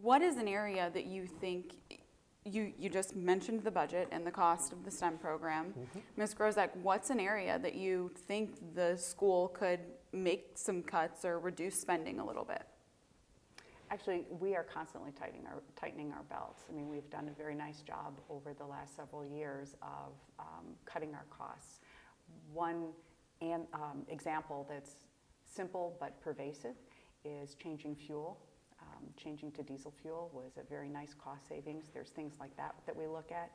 What is an area that you think, you just mentioned the budget and the cost of the STEM program. Ms. Grozak, what's an area that you think the school could make some cuts or reduce spending a little bit? Actually, we are constantly tightening our belts. I mean, we've done a very nice job over the last several years of cutting our costs. One example that's simple but pervasive is changing fuel. Changing to diesel fuel was a very nice cost savings. There's things like that we look at.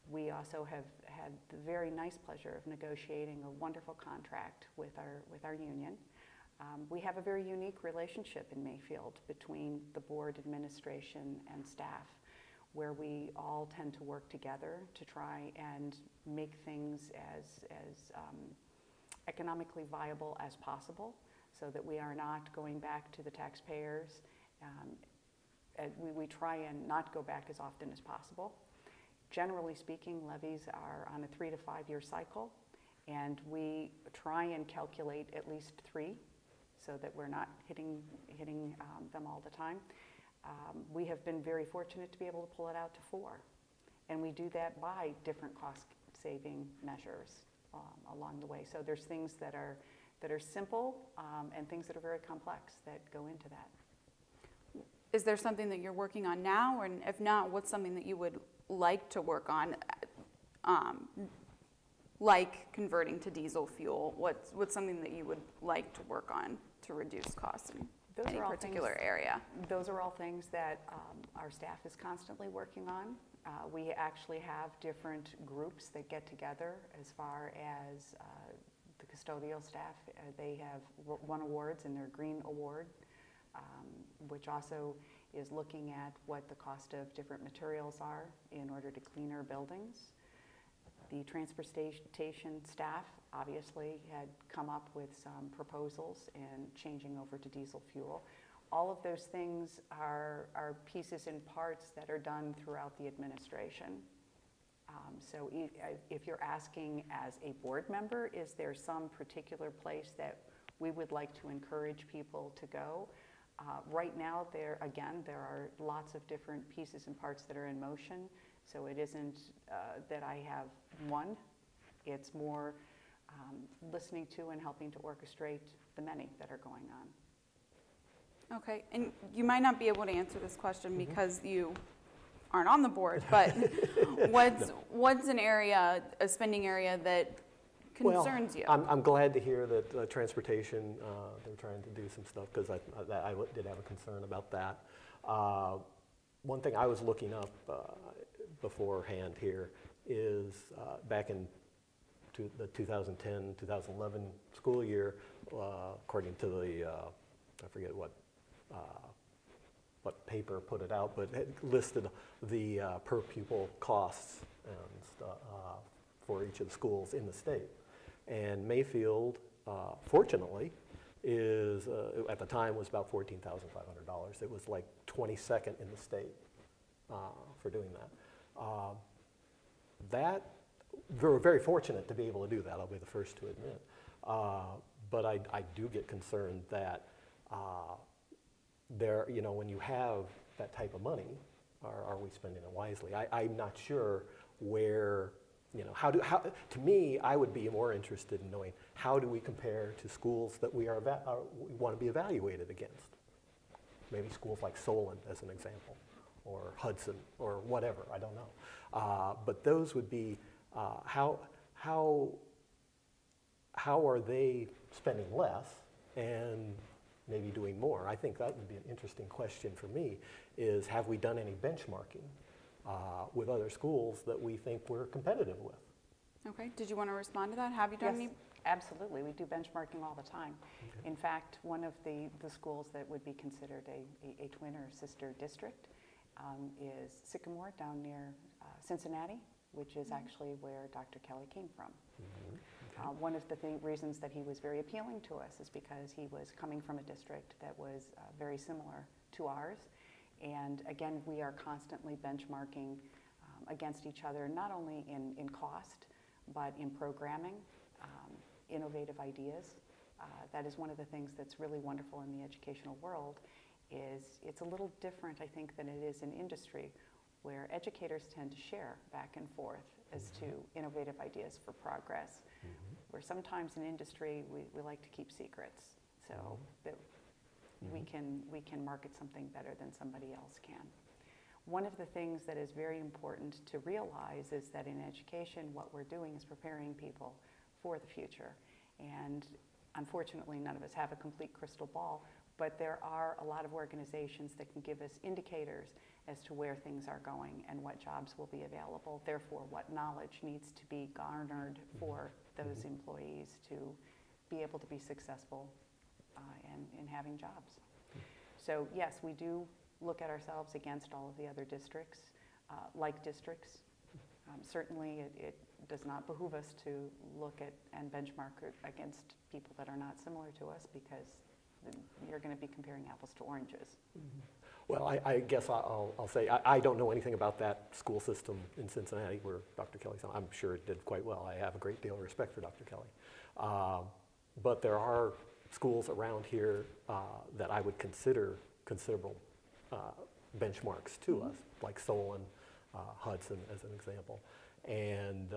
We also have had the very nice pleasure of negotiating a wonderful contract with our union. We have a very unique relationship in Mayfield between the board, administration, and staff, where we all tend to work together to try and make things as economically viable as possible, so that we are not going back to the taxpayers. We try and not go back as often as possible. Generally speaking, levies are on a 3 to 5 year cycle, and we try and calculate at least 3 so that we're not hitting them all the time. We have been very fortunate to be able to pull it out to 4, and we do that by different cost saving measures along the way. So there's things that are simple and things that are very complex that go into that. Is there something that you're working on now, and if not, what's something that you would like to work on, like converting to diesel fuel? What's something that you would like to work on to reduce costs in any particular area? Those are all things that our staff is constantly working on. We actually have different groups that get together as far as the custodial staff. They have won awards in their Green Award, which also is looking at what the cost of different materials are in order to clean our buildings. The transportation staff obviously had come up with some proposals in changing over to diesel fuel. All of those things are pieces and parts that are done throughout the administration. So if you're asking as a board member, is there some particular place that we would like to encourage people to go? Right now, there are lots of different pieces and parts that are in motion, so it isn't that I have one. It's more listening to and helping to orchestrate the many that are going on. Okay, and you might not be able to answer this question because you aren't on the board, but what's an area, a spending area that concerns you? I'm glad to hear that transportation, they're trying to do some stuff, because I did have a concern about that. One thing I was looking up beforehand here is back in the 2010-2011 school year, according to the, I forget what paper put it out, but it listed the per pupil costs and for each of the schools in the state. And Mayfield, fortunately, is at the time was about $14,500. It was like 22nd in the state for doing that. We're very fortunate to be able to do that. I'll be the first to admit. But I do get concerned that when you have that type of money, are we spending it wisely? I'm not sure where. To me, I would be more interested in knowing how do we compare to schools that we want to be evaluated against. Maybe schools like Solon, as an example, or Hudson, or whatever. I don't know. But those would be how are they spending less and maybe doing more? I think that would be an interesting question for me. Is have we done any benchmarking with other schools that we think we're competitive with? Okay, did you want to respond to that? Have you done any? Absolutely, we do benchmarking all the time. Okay. In fact, one of the schools that would be considered a twin or sister district is Sycamore down near Cincinnati, which is actually where Dr. Kelly came from. Okay. One of the reasons that he was very appealing to us is because he was coming from a district that was very similar to ours. And again, we are constantly benchmarking against each other, not only in cost, but in programming, innovative ideas. That is one of the things that's really wonderful in the educational world. is it's a little different, I think, than it is in industry, where educators tend to share back and forth as to innovative ideas for progress, where sometimes in industry we like to keep secrets so that we can market something better than somebody else can. One of the things that is very important to realize is that in education, what we're doing is preparing people for the future. And unfortunately, none of us have a complete crystal ball, but there are a lot of organizations that can give us indicators as to where things are going and what jobs will be available, therefore what knowledge needs to be garnered for those employees to be able to be successful in having jobs. So yes, we do look at ourselves against all of the other districts, like districts. Certainly it does not behoove us to look at and benchmark against people that are not similar to us, because you're going to be comparing apples to oranges. Well, I guess I'll say I don't know anything about that school system in Cincinnati where Dr. Kelly's on. I'm sure it did quite well. I have a great deal of respect for Dr. Kelly. But there are schools around here that I would consider considerable benchmarks to us, like Solon, Hudson as an example. And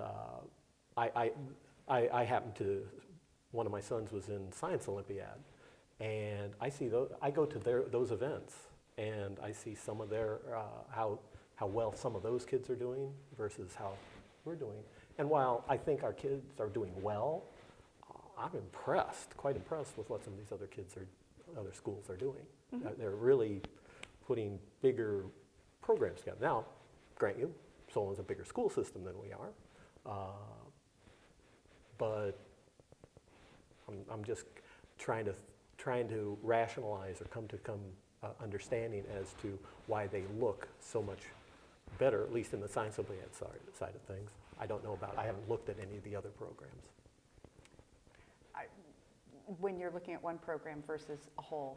I happen to, one of my sons was in Science Olympiad, and I see those, I go to those events, and I see some of their, how well some of those kids are doing versus how we're doing. And while I think our kids are doing well, I'm impressed, quite impressed with what some of these other kids other schools are doing. They're really putting bigger programs together. Now, grant you, Solon's a bigger school system than we are, but I'm just trying to rationalize or come to understanding as to why they look so much better, at least in the Science Olympiad side of things. I don't know about, I haven't looked at any of the other programs. When you're looking at one program versus a whole,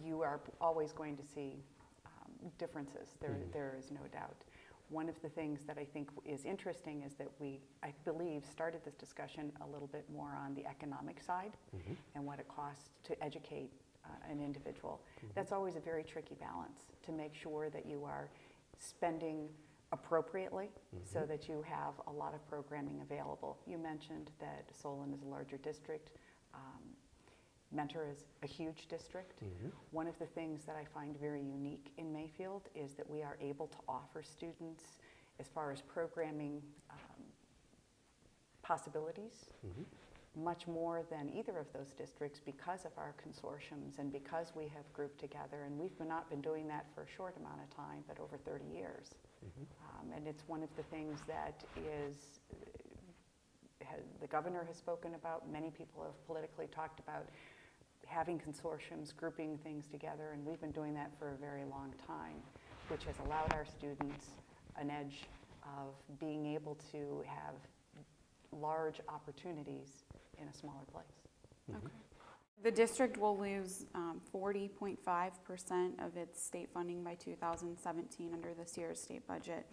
you are always going to see differences. There is no doubt. One of the things that I think is interesting is that we, I believe, started this discussion a little bit more on the economic side and what it costs to educate an individual. That's always a very tricky balance, to make sure that you are spending appropriately so that you have a lot of programming available. You mentioned that Solon is a larger district. Mentor is a huge district. One of the things that I find very unique in Mayfield is that we are able to offer students, as far as programming possibilities, much more than either of those districts, because of our consortiums and because we have grouped together. And we've not been doing that for a short amount of time, but over 30 years. And it's one of the things that is, the governor has spoken about, many people have politically talked about having consortiums, grouping things together, and we've been doing that for a very long time, which has allowed our students an edge of being able to have large opportunities in a smaller place. Okay. The district will lose 40.5% of its state funding by 2017 under this year's state budget.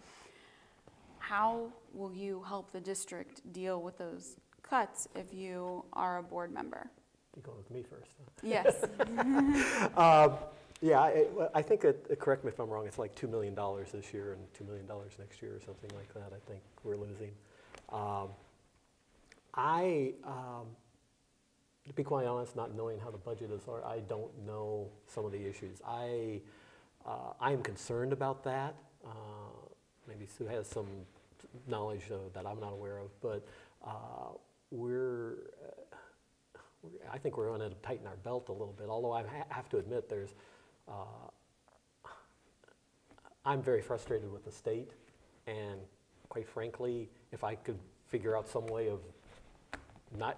How will you help the district deal with those cuts if you are a board member? You go with me first. Huh? Yes. Yeah, I think, correct me if I'm wrong, it's like $2 million this year and $2 million next year or something like that. I think we're losing. To be quite honest, not knowing how the budget is, I don't know some of the issues. I'm concerned about that. Maybe Sue has some knowledge that I'm not aware of, but I think we're going to tighten our belt a little bit, although I have to admit I'm very frustrated with the state, and quite frankly, if I could figure out some way of not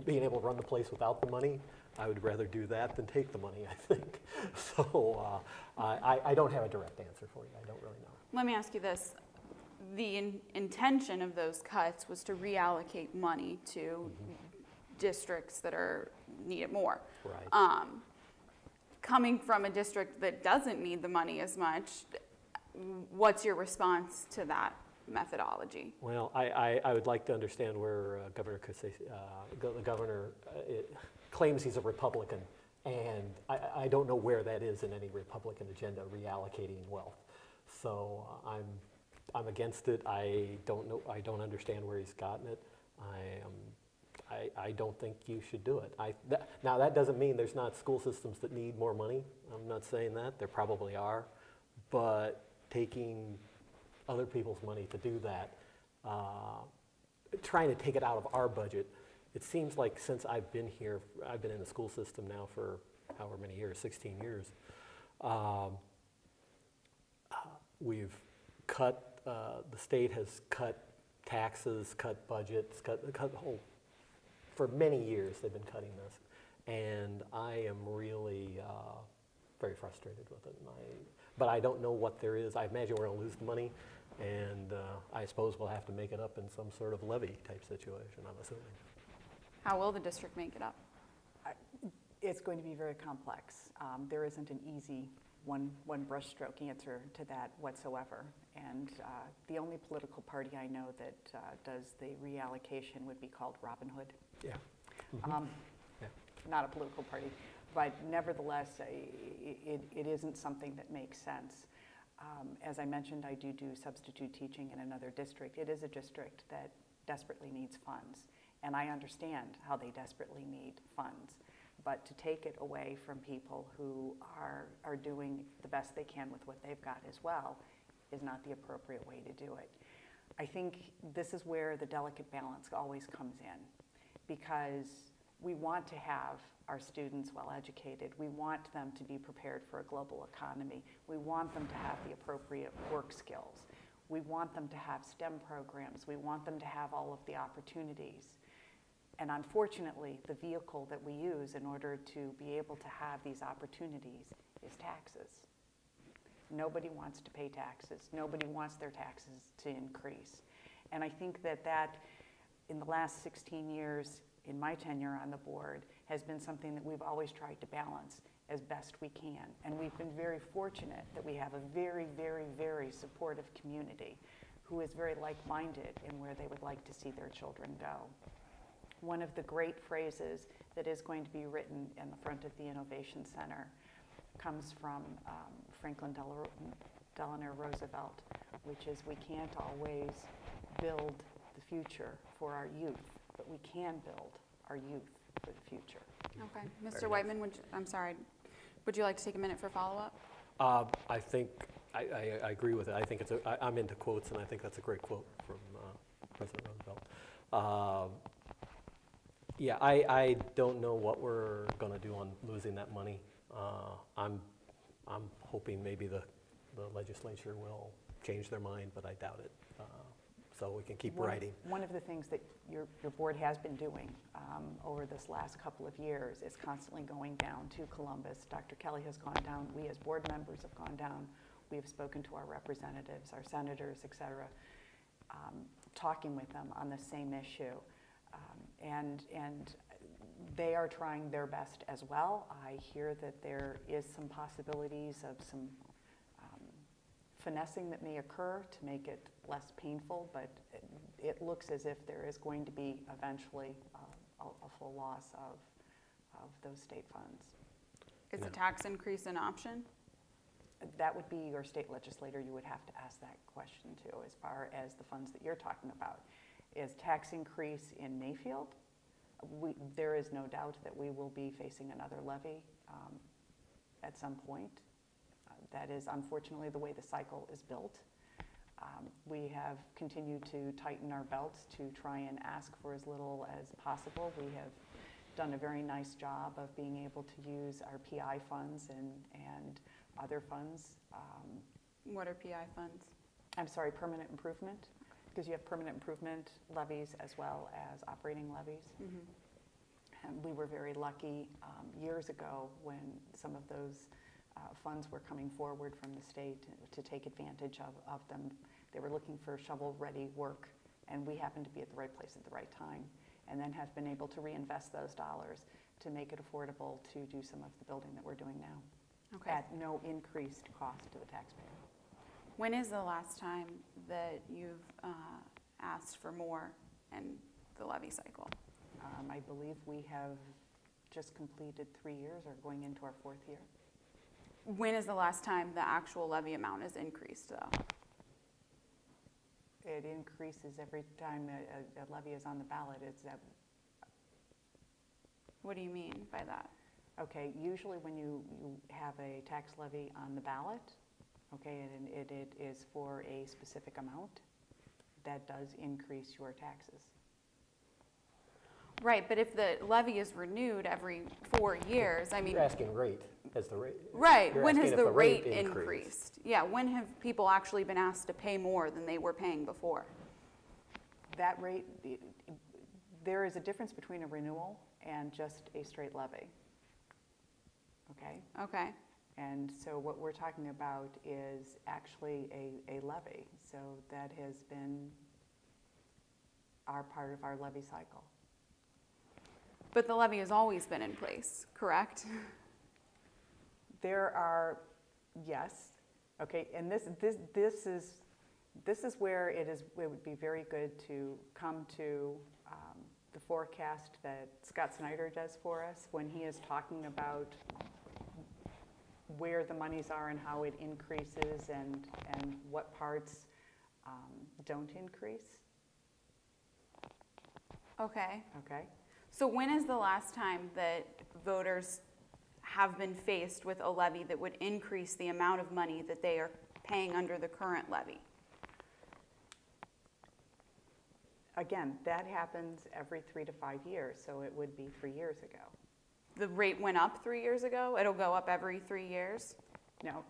being able to run the place without the money, I would rather do that than take the money, I think. So I don't have a direct answer for you. I don't really know. Let me ask you this. The intention of those cuts was to reallocate money to districts that need it more. Right. Coming from a district that doesn't need the money as much, what's your response to that methodology? Well, I would like to understand where Governor Casey, the governor claims he's a Republican, And I don't know where that is in any Republican agenda, reallocating wealth. So I'm against it. I don't know. I don't understand where he's gotten it. I don't think you should do it. Now that doesn't mean there's not school systems that need more money. I'm not saying that. There probably are, but taking other people's money to do that, trying to take it out of our budget. It seems like since I've been here, I've been in the school system now for however many years, 16 years, we've cut, the state has cut taxes, cut budgets, cut the whole, for many years they've been cutting this. And I am really very frustrated with it. But I don't know what there is. I imagine we're going to lose the money, and I suppose we'll have to make it up in some sort of levy type situation, I'm assuming. How will the district make it up? It's going to be very complex. There isn't an easy one brushstroke answer to that whatsoever. And the only political party I know that does the reallocation would be called Robin Hood. Yeah. Not a political party, but nevertheless, it isn't something that makes sense. As I mentioned, I do substitute teaching in another district. It is a district that desperately needs funds. And I understand how they desperately need funds, but to take it away from people who are doing the best they can with what they've got as well is not the appropriate way to do it. I think this is where the delicate balance always comes in, because we want to have our students well educated. We want them to be prepared for a global economy. We want them to have the appropriate work skills. We want them to have STEM programs. We want them to have all of the opportunities. And unfortunately, the vehicle that we use in order to be able to have these opportunities is taxes. Nobody wants to pay taxes. Nobody wants their taxes to increase. And I think that in the last 16 years, in my tenure on the board, has been something that we've always tried to balance as best we can. And we've been very fortunate that we have a very, very, very supportive community who is very like-minded in where they would like to see their children go. One of the great phrases that is going to be written in the front of the Innovation Center comes from Franklin Delano Roosevelt, which is, we can't always build the future for our youth, but we can build our youth for the future. Okay. Mr. Whiteman, would you like to take a minute for follow-up? I think, I agree with it. I think I'm into quotes, and I think that's a great quote from President Roosevelt. Yeah, I don't know what we're going to do on losing that money. I'm hoping maybe the legislature will change their mind, but I doubt it. So we can keep writing. One of the things that your board has been doing over this last couple of years is constantly going down to Columbus. Dr. Kelly has gone down. We as board members have gone down. We have spoken to our representatives, our senators, et cetera, talking with them on the same issue. And they are trying their best as well. I hear that there is some possibilities of some finessing that may occur to make it less painful, but it looks as if there is going to be eventually a full loss of those state funds. Is a tax increase an option? That would be your state legislator. You would have to ask that question too, as far as the funds that you're talking about. Is tax increase in Mayfield? There is no doubt that we will be facing another levy at some point. That is unfortunately the way the cycle is built. We have continued to tighten our belts to try and ask for as little as possible. We have done a very nice job of being able to use our PI funds and other funds. What are PI funds? I'm sorry, permanent improvement, because you have permanent improvement levies as well as operating levies. Mm-hmm. And we were very lucky years ago when some of those funds were coming forward from the state to take advantage of them. They were looking for shovel-ready work, and we happened to be at the right place at the right time, and then have been able to reinvest those dollars to make it affordable to do some of the building that we're doing now at no increased cost to the taxpayer. When is the last time that you've asked for more in the levy cycle? I believe we have just completed 3 years or going into our 4th year. When is the last time the actual levy amount is increased, though? It increases every time a levy is on the ballot. It's that. What do you mean by that? Okay, usually when you have a tax levy on the ballot, okay, and it is for a specific amount, that does increase your taxes. Right, but if the levy is renewed every 4 years, I mean. You're asking rate, has the rate. Right, You're when has asking if the rate increased. increased? Yeah, when have people actually been asked to pay more than they were paying before? That rate, there is a difference between a renewal and just a straight levy. Okay? Okay. And so what we're talking about is actually a levy. So that has been our part of our levy cycle. But the levy has always been in place, correct? There are, yes, okay, and this is where it would be very good to come to the forecast that Scott Snyder does for us when he is talking about where the monies are and how it increases and what parts don't increase. Okay. Okay. So when is the last time that voters have been faced with a levy that would increase the amount of money that they are paying under the current levy? Again, that happens every 3 to 5 years, so it would be 3 years ago. The rate went up 3 years ago? It'll go up every 3 years? No.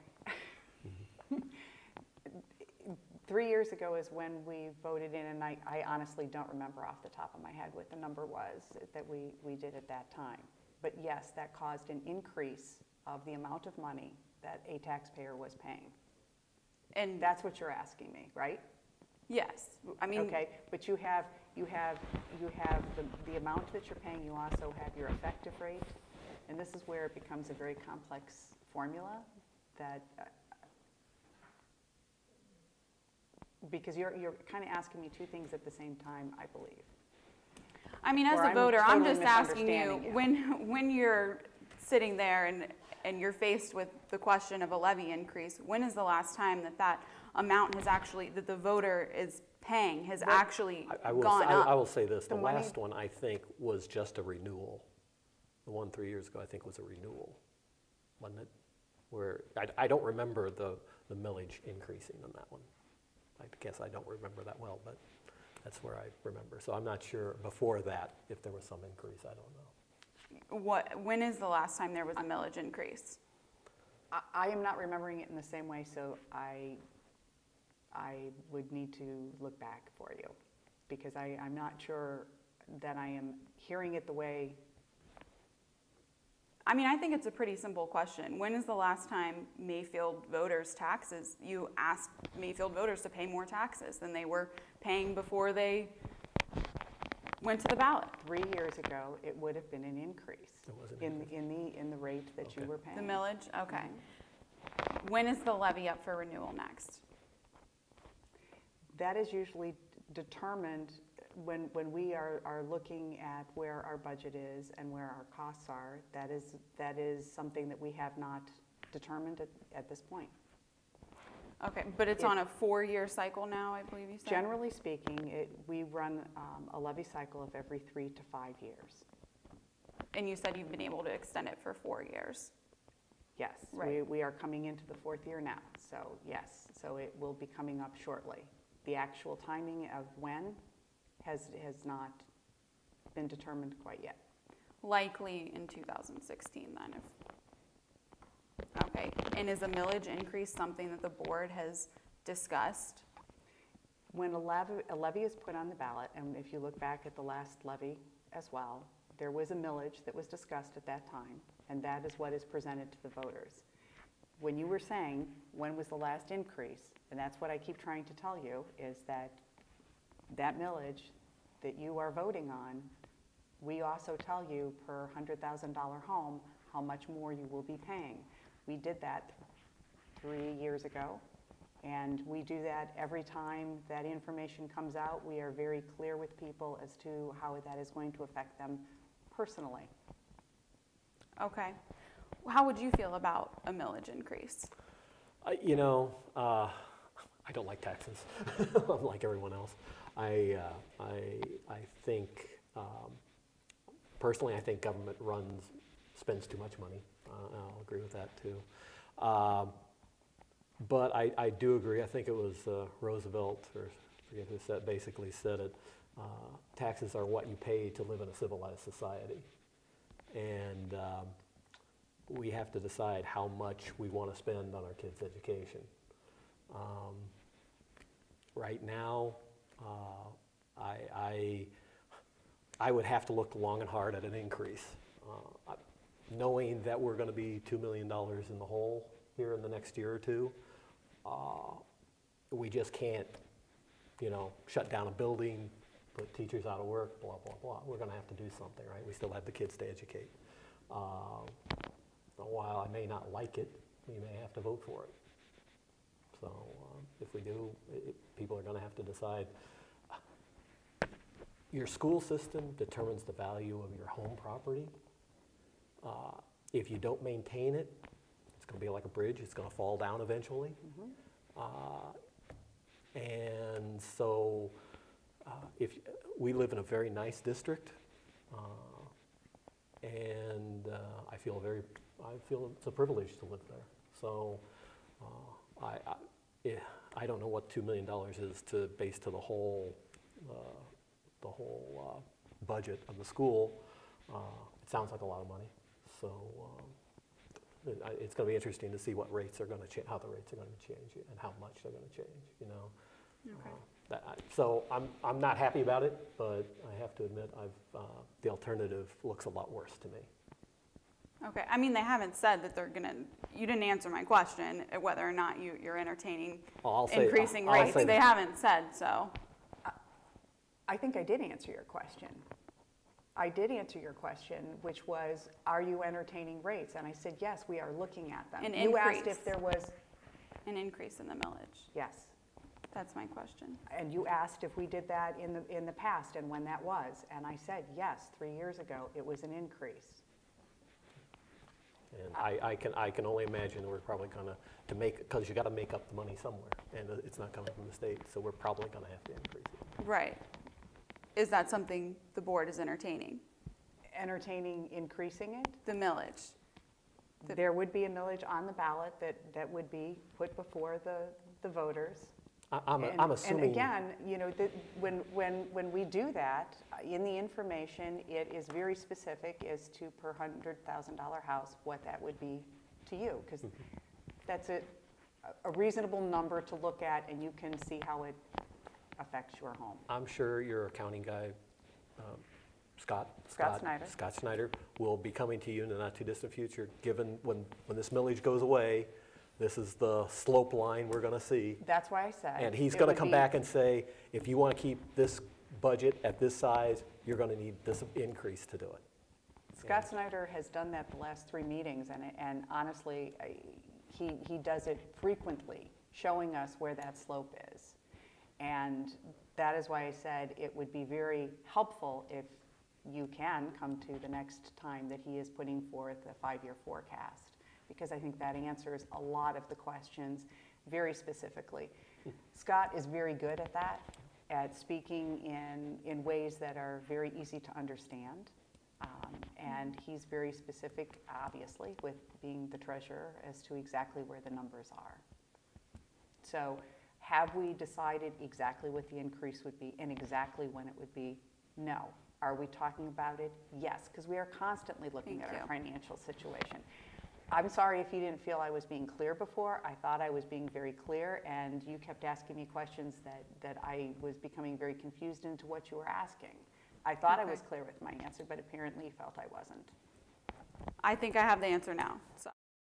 3 years ago is when we voted in, and I honestly don't remember off the top of my head what the number was that we did at that time. But yes, that caused an increase of the amount of money that a taxpayer was paying. And that's what you're asking me, right? Yes. I mean, okay, but you have the amount that you're paying. You also have your effective rate, and this is where it becomes a very complex formula that because you're kind of asking me two things at the same time, I believe. I mean, as Or a I'm voter, I'm totally just asking you, misunderstanding you. when you're sitting there and you're faced with the question of a levy increase, when is the last time that amount has actually, that the voter is paying, has actually gone up? I will say this, the money- last one I think was just a renewal. The one 3 years ago I think was a renewal, wasn't it? Where, I don't remember the millage increasing on that one. I guess I don't remember that well, but that's where I remember. So I'm not sure before that if there was some increase, I don't know. When is the last time there was a millage increase? I am not remembering it in the same way, so I would need to look back for you because I'm not sure that I am hearing it the way. I mean, I think it's a pretty simple question. When is the last time Mayfield voters' taxes, you asked Mayfield voters to pay more taxes than they were paying before they went to the ballot? 3 years ago, it would have been an increase It was an in the rate that you Okay. were paying. The millage? Okay. When is the levy up for renewal next? That is usually determined when we are looking at where our budget is and where our costs are. That is something that we have not determined at this point. Okay, but it's on a 4-year cycle now, I believe you said? Generally speaking, we run a levy cycle of every 3 to 5 years. And you said you've been able to extend it for 4 years. Yes, Right. we are coming into the 4th year now, so yes, so it will be coming up shortly. The actual timing of when has not been determined quite yet. Likely in 2016 then. Okay, and is a millage increase something that the board has discussed? When a levy is put on the ballot, and if you look back at the last levy as well, there was a millage that was discussed at that time, and that is what is presented to the voters. When you were saying, when was the last increase, and that's what I keep trying to tell you, is that millage that you are voting on, we also tell you per $100,000 home how much more you will be paying. We did that 3 years ago, and we do that every time that information comes out. We are very clear with people as to how that is going to affect them personally. Okay. How would you feel about a millage increase? You know, I don't like taxes. I'm like everyone else. I think, personally, I think government spends too much money. I'll agree with that too. But I do agree. I think it was Roosevelt, or I forget who said, basically said it. Taxes are what you pay to live in a civilized society, and we have to decide how much we want to spend on our kids' education. Right now, I would have to look long and hard at an increase. Knowing that we're going to be $2 million in the hole here in the next year or two, we just can't, you know, shut down a building, put teachers out of work, blah, blah, blah. We're going to have to do something, right? We still have the kids to educate. While I may not like it, we may have to vote for it. So if we do, people are going to have to decide. Your school system determines the value of your home property. If you don't maintain it, it's going to be like a bridge. It's going to fall down eventually. And so if we live in a very nice district, and I feel it's a privilege to live there. So I don't know what $2 million is to base to the whole budget of the school. It sounds like a lot of money. So it's going to be interesting to see what rates are going to change, how the rates are going to change, and how much they're going to change. You know. Okay. So I'm not happy about it, but I have to admit the alternative looks a lot worse to me. Okay. I mean, they haven't said that they're gonna. You didn't answer my question whether or not you're entertaining increasing rates. They haven't said so. I think I did answer your question. I did answer your question, which was, are you entertaining rates? And I said, yes, we are looking at them. You asked if there was an increase in the millage. Yes. That's my question. And you asked if we did that in the past and when that was. And I said, yes, 3 years ago, it was an increase. And I can only imagine we're probably going to make, because you got to make up the money somewhere, and it's not coming from the state, so we're probably going to have to increase it. Right. Is that something the board is entertaining? Entertaining increasing it? The millage. There would be a millage on the ballot that would be put before the voters. I'm assuming. And again, you know, when we do that, in the information, it is very specific as to per $100,000 house what that would be to you, because that's a reasonable number to look at, and you can see how it affects your home. I'm sure your accounting guy, Scott Snyder, will be coming to you in the not too distant future, given when this millage goes away. This is the slope line we're going to see. That's why I said. And he's going to come back and say, if you want to keep this budget at this size, you're going to need this increase to do it. Scott Snyder has done that the last 3 meetings, and honestly, he does it frequently, showing us where that slope is. And that is why I said it would be very helpful if you can come to the next time that he is putting forth a 5-year forecast, because I think that answers a lot of the questions very specifically. Scott is very good at that, at speaking in ways that are very easy to understand. And he's very specific, obviously, with being the treasurer, as to exactly where the numbers are. So have we decided exactly what the increase would be and exactly when it would be? No. Are we talking about it? Yes, because we are constantly looking at our financial situation. I'm sorry if you didn't feel I was being clear before. I thought I was being very clear, and you kept asking me questions that I was becoming very confused into what you were asking. I thought I was clear with my answer, but apparently you felt I wasn't. I think I have the answer now. So.